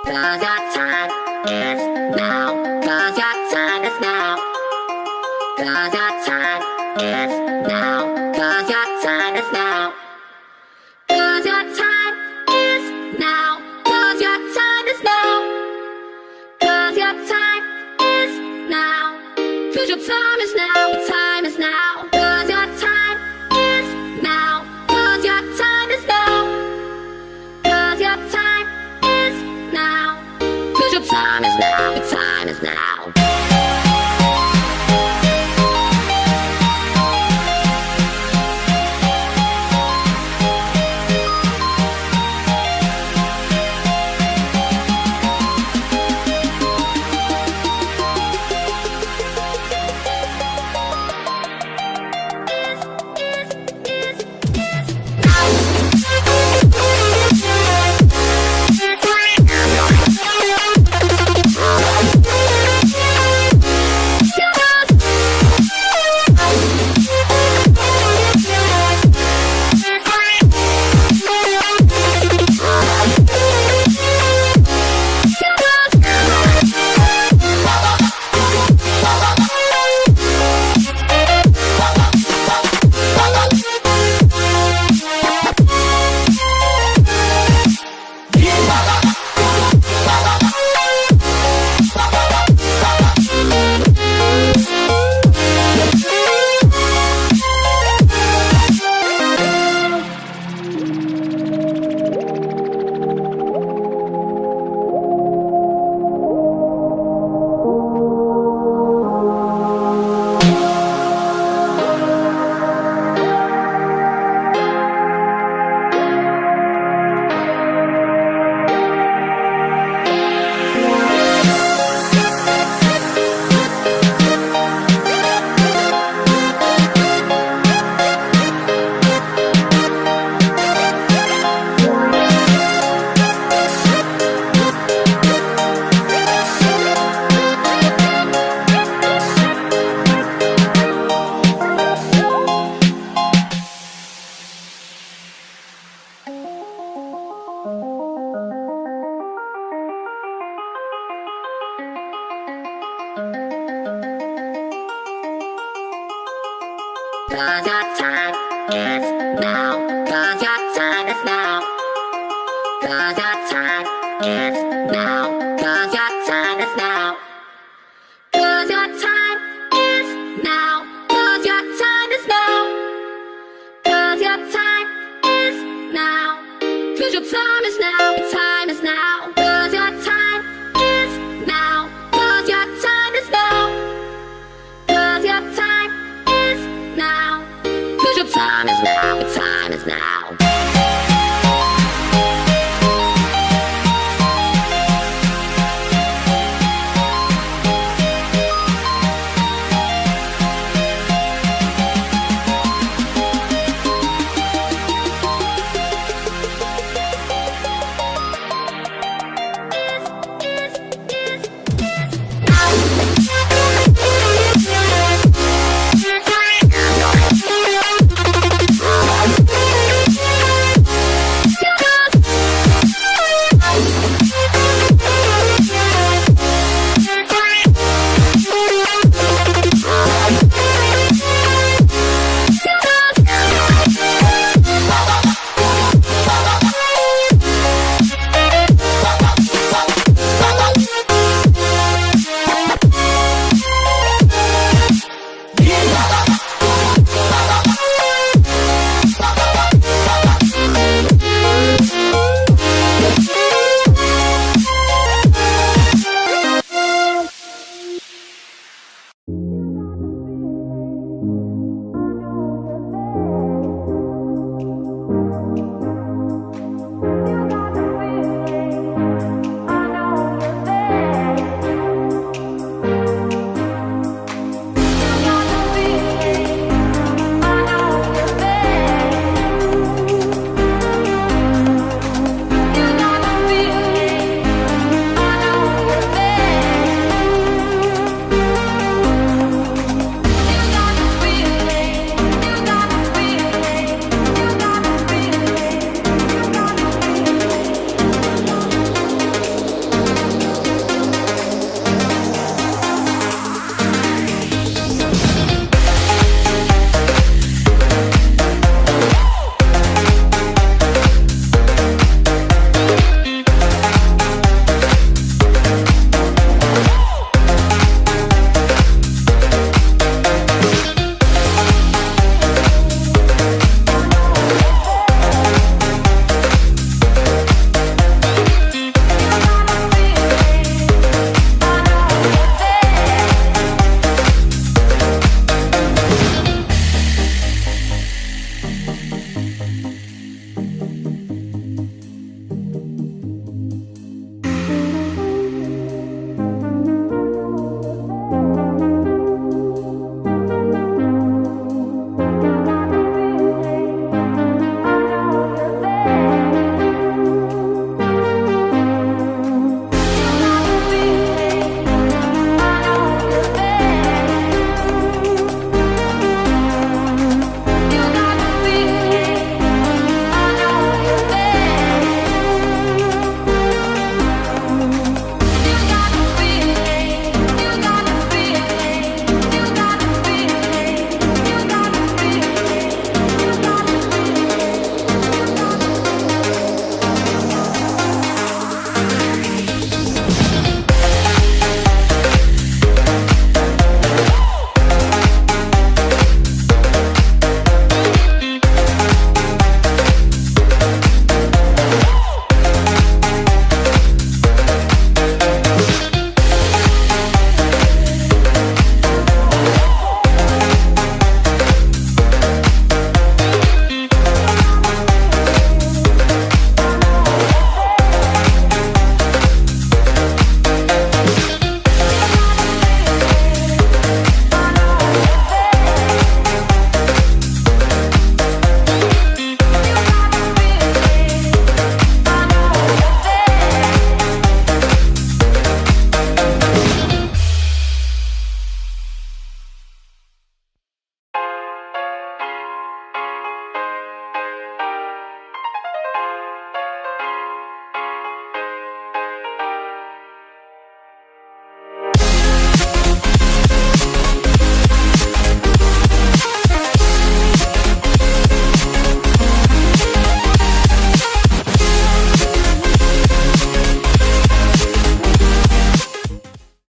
'Cause your time is now. 'Cause your time is now. 'Cause your time is now. 'Cause your time is now. 'Cause your time is now. 'Cause your time is now. 'Cause your time is now. 'Cause your time is now. Your time is now. 'Cause your time is now. 'Cause your time is now. 'Cause your time is now. 'Cause your time is now. Your time is now. Cause your time is now. Cause your time is now. Cause your time is now. Cause your time is now. Cause your time is now. Cause your time is now. Cause your time is now. Cause your time is now. Your time is now. Cause your time is now. Cause your time is now. Cause your time is now. 'Cause your time is now. Your time is now.